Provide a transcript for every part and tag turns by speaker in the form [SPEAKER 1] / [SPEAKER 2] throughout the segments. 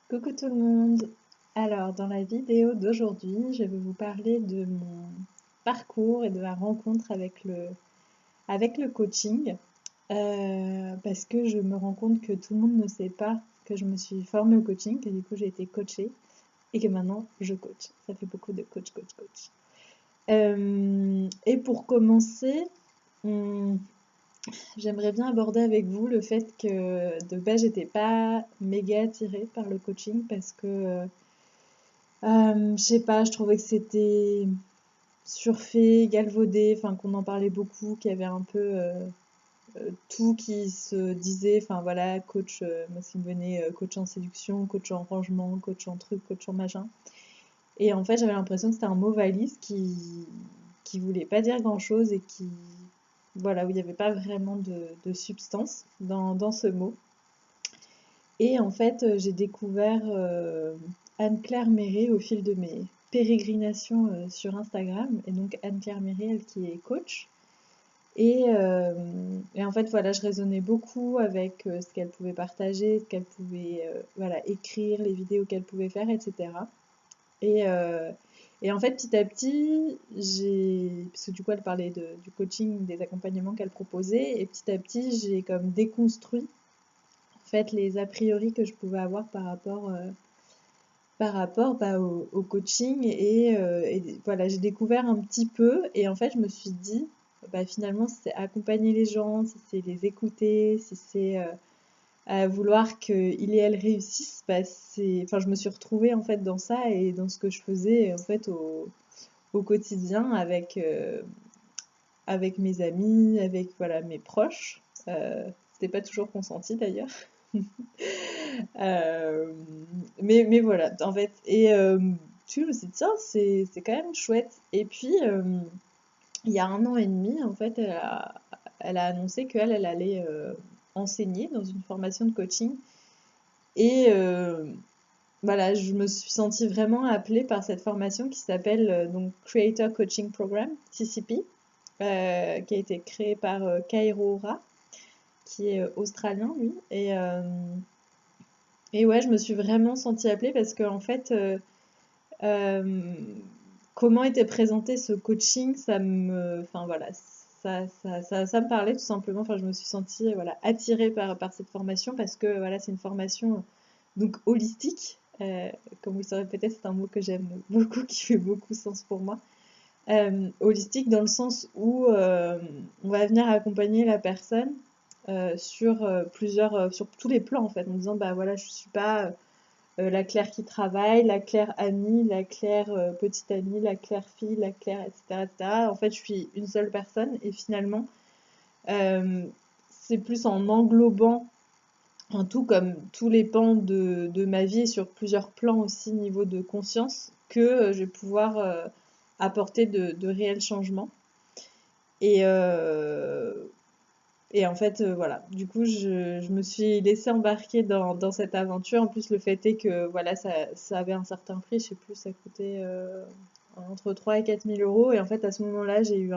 [SPEAKER 1] Coucou tout le monde! Alors, dans la vidéo d'aujourd'hui, je vais vous parler de mon parcours et de ma rencontre avec le coaching, parce que je me rends compte que tout le monde ne sait pas que je me suis formée au coaching, que du coup j'ai été coachée et que maintenant je coach. Ça fait beaucoup de coach, coach, coach. Et pour commencer, on- j'aimerais bien aborder avec vous le fait que de base j'étais pas méga attirée par le coaching parce que je sais pas, je trouvais que c'était surfait, galvaudé, enfin qu'on en parlait beaucoup, qu'il y avait un peu tout qui se disait, enfin voilà, coach, moi ce qui me venait, coach en séduction, coach en rangement, coach en truc, coach en machin. Et en fait, j'avais l'impression que c'était un mot valise qui voulait pas dire grand-chose et qui, voilà, où il n'y avait pas vraiment de substance dans ce mot. Et en fait, j'ai découvert Anne-Claire Méré au fil de mes pérégrinations sur Instagram. Et donc Anne-Claire Méré, elle qui est coach. Et en fait, voilà, je résonnais beaucoup avec ce qu'elle pouvait partager, ce qu'elle pouvait voilà, écrire, les vidéos qu'elle pouvait faire, etc. Et, euh, et en fait, petit à petit, parce que du coup, elle parlait du coaching, des accompagnements qu'elle proposait, et petit à petit, j'ai comme déconstruit en fait les a priori que je pouvais avoir par rapport bah, au coaching et voilà, j'ai découvert un petit peu et en fait je me suis dit bah, finalement si c'est accompagner les gens, si c'est les écouter, si c'est à vouloir qu'ils et elles réussissent, bah, enfin je me suis retrouvée en fait dans ça et dans ce que je faisais en fait au quotidien avec mes amis, avec voilà mes proches. C'était pas toujours consenti d'ailleurs. Euh, mais voilà, en fait. Tu je me suis dit, tiens, c'est quand même chouette. Et puis, il y a 1 an et demi, en fait, elle a annoncé elle allait enseigner dans une formation de coaching. Et voilà, je me suis sentie vraiment appelée par cette formation qui s'appelle donc Creator Coaching Program, CCP, qui a été créée par Kairo Ora, qui est australien, lui. Et ouais, je me suis vraiment sentie appelée parce que en fait, euh, comment était présenté ce coaching, enfin voilà, ça me parlait tout simplement. Enfin, je me suis sentie voilà attirée par cette formation parce que voilà, c'est une formation donc holistique. Comme vous le savez peut-être, c'est un mot que j'aime beaucoup, qui fait beaucoup sens pour moi. Holistique dans le sens où on va venir accompagner la personne sur tous les plans en fait, en disant bah voilà, je suis pas la Claire qui travaille, la Claire amie, la Claire petite amie, la Claire fille, la Claire, etc., etc. En fait, je suis une seule personne et finalement, euh, c'est plus en englobant en tout comme tous les pans de ma vie et sur plusieurs plans aussi niveau de conscience que je vais pouvoir apporter de réels changements. Et, euh, et en fait, voilà. Du coup, je me suis laissée embarquer dans cette aventure. En plus, le fait est que voilà, ça avait un certain prix. Je sais plus, ça coûtait entre 3 et 4 000 euros. Et en fait, à ce moment-là, j'ai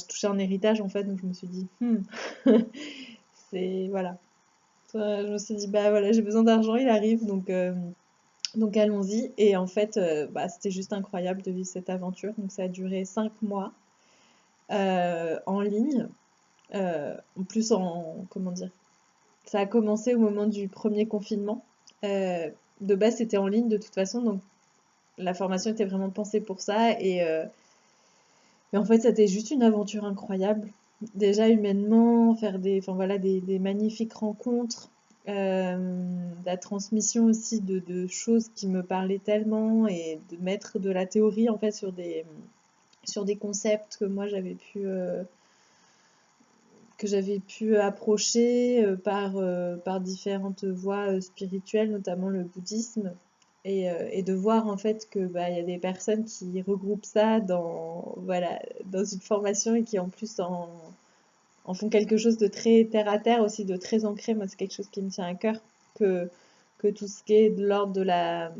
[SPEAKER 1] touché un héritage en fait. Donc, je me suis dit, c'est voilà. Je me suis dit, bah voilà, j'ai besoin d'argent, il arrive. Donc allons-y. Et en fait, bah, c'était juste incroyable de vivre cette aventure. Donc, ça a duré 5 mois en ligne. En plus, comment dire, ça a commencé au moment du premier confinement. Euh, de base, c'était en ligne de toute façon, donc la formation était vraiment pensée pour ça. Et en fait, c'était juste une aventure incroyable. Déjà humainement, faire enfin, voilà, des magnifiques rencontres, la transmission aussi de choses qui me parlaient tellement et de mettre de la théorie en fait sur des concepts que moi j'avais pu approcher par différentes voies spirituelles, notamment le bouddhisme, et de voir en fait que bah, il y a des personnes qui regroupent ça voilà, dans une formation et qui en plus en font quelque chose de très terre à terre aussi, de très ancré. Moi, c'est quelque chose qui me tient à cœur, que, que tout ce qui est de l'ordre de la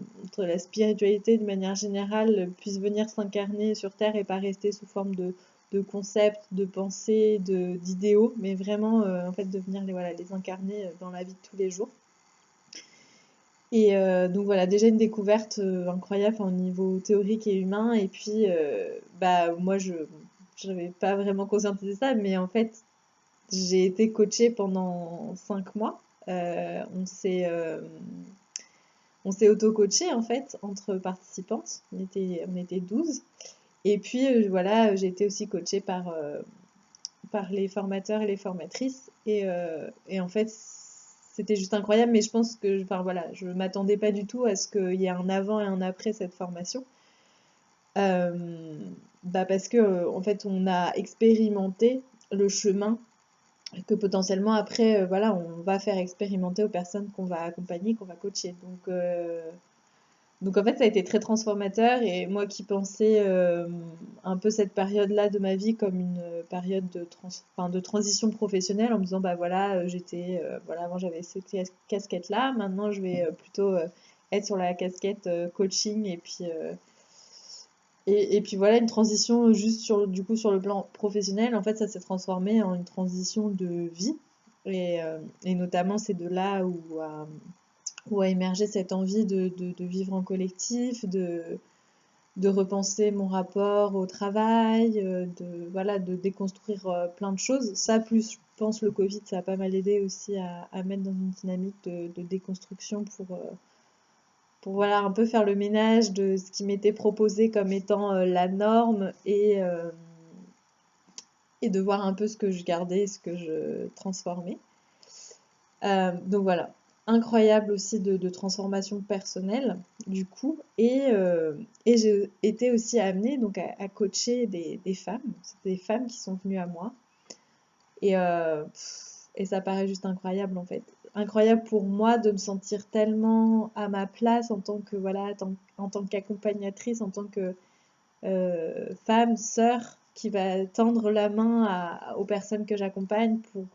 [SPEAKER 1] spiritualité de manière générale puisse venir s'incarner sur Terre et pas rester sous forme de concepts, de pensées, d'idéaux, mais vraiment en fait de venir voilà, les incarner dans la vie de tous les jours. Et donc voilà, déjà une découverte incroyable au niveau théorique et humain. Et puis, bah, moi, je n'avais pas vraiment conscientisé ça, mais en fait, j'ai été coachée pendant 5 mois. On s'est auto-coaché en fait entre participantes. On était 12. Et puis voilà, j'ai été aussi coachée par les formateurs et les formatrices. Et en fait, c'était juste incroyable. Mais je pense que, enfin voilà, je m'attendais pas du tout à ce qu'il y ait un avant et un après cette formation. Euh, Bah parce que en fait, on a expérimenté le chemin que potentiellement après, voilà, on va faire expérimenter aux personnes qu'on va accompagner, qu'on va coacher. Donc en fait, ça a été très transformateur et moi qui pensais un peu cette période-là de ma vie comme une période enfin, de transition professionnelle en me disant bah voilà, voilà, avant j'avais cette casquette-là, maintenant je vais plutôt être sur la casquette coaching et puis voilà, une transition juste du coup sur le plan professionnel, en fait ça s'est transformé en une transition de vie et notamment c'est de là où a émergé cette envie de vivre en collectif, de repenser mon rapport au travail, voilà, de déconstruire plein de choses. Ça, plus je pense le Covid, ça a pas mal aidé aussi à mettre dans une dynamique de déconstruction pour voilà, un peu faire le ménage de ce qui m'était proposé comme étant la norme et de voir un peu ce que je gardais, ce que je transformais. Donc voilà, incroyable aussi de transformation personnelle du coup. Et j'ai été aussi amenée donc à coacher des femmes. C'est des femmes qui sont venues à moi. Et ça paraît juste incroyable en fait. Incroyable pour moi de me sentir tellement à ma place en tant que voilà, en tant qu'accompagnatrice, en tant que femme, sœur qui va tendre la main aux personnes que j'accompagne pour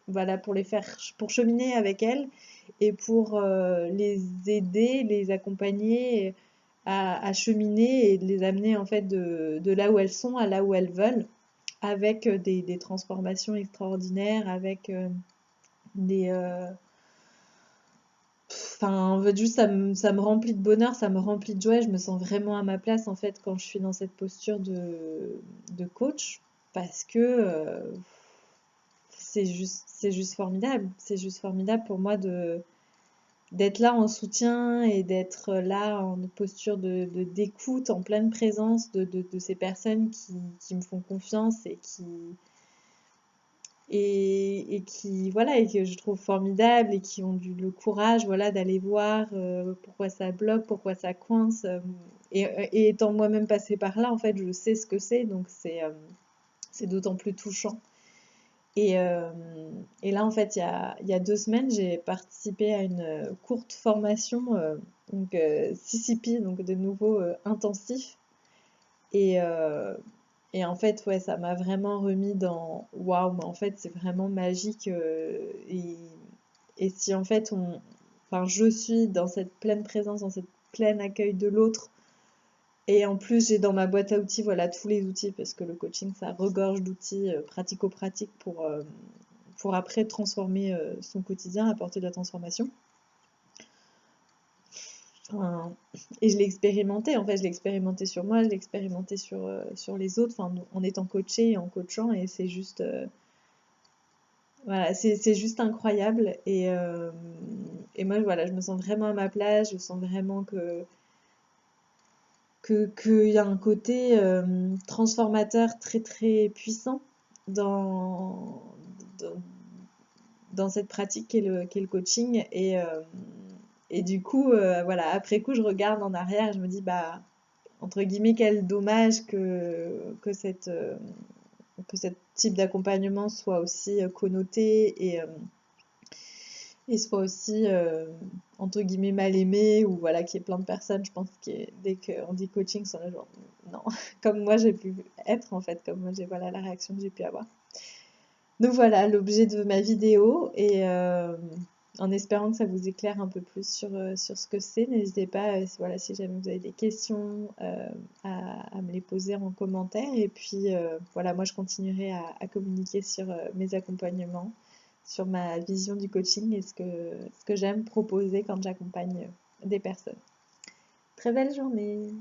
[SPEAKER 1] voilà pour les faire pour cheminer avec elles et pour les aider, les accompagner à cheminer et de les amener en fait de là où elles sont à là où elles veulent avec des transformations extraordinaires, avec des enfin, en fait, juste ça me remplit de bonheur, ça me remplit de joie. Je me sens vraiment à ma place en fait quand je suis dans cette posture de coach parce que c'est juste formidable. C'est juste formidable pour moi d'être là en soutien et d'être là en posture d'écoute, en pleine présence de ces personnes qui me font confiance et qui voilà et que je trouve formidable et qui ont le courage voilà d'aller voir pourquoi ça bloque, pourquoi ça coince et étant moi-même passée par là en fait je sais ce que c'est donc c'est d'autant plus touchant et, et là en fait il y a 2 semaines j'ai participé à une courte formation donc CCP donc de nouveau intensif et et en fait, ouais, ça m'a vraiment remis dans waouh, mais en fait, c'est vraiment magique. Et si en fait, enfin, je suis dans cette pleine présence, dans cette pleine accueil de l'autre, et en plus, j'ai dans ma boîte à outils, voilà, tous les outils, parce que le coaching, ça regorge d'outils pratico-pratiques pour après transformer son quotidien, apporter de la transformation. Enfin, et je l'ai expérimenté, en fait, je l'ai expérimenté sur moi, je l'ai expérimenté sur les autres, enfin, en étant coachée et en coachant, et c'est juste, voilà, c'est juste incroyable. Et moi, voilà, je me sens vraiment à ma place, je sens vraiment qu'il y a un côté transformateur très très puissant dans, dans, dans cette pratique qu'est le coaching. Et du coup, voilà, après coup, je regarde en arrière et je me dis, bah, entre guillemets, quel dommage que ce type d'accompagnement soit aussi connoté et soit aussi, entre guillemets, mal aimé, ou voilà, qu'il y ait plein de personnes, je pense, dès qu'on dit coaching, sont là genre, non, comme moi j'ai pu être en fait, comme moi j'ai, voilà, la réaction que j'ai pu avoir. Donc voilà, l'objet de ma vidéo, et en espérant que ça vous éclaire un peu plus sur ce que c'est, n'hésitez pas, voilà, si jamais vous avez des questions, à me les poser en commentaire. Et puis voilà, moi je continuerai à communiquer sur mes accompagnements, sur ma vision du coaching et ce que j'aime proposer quand j'accompagne des personnes. Très belle journée.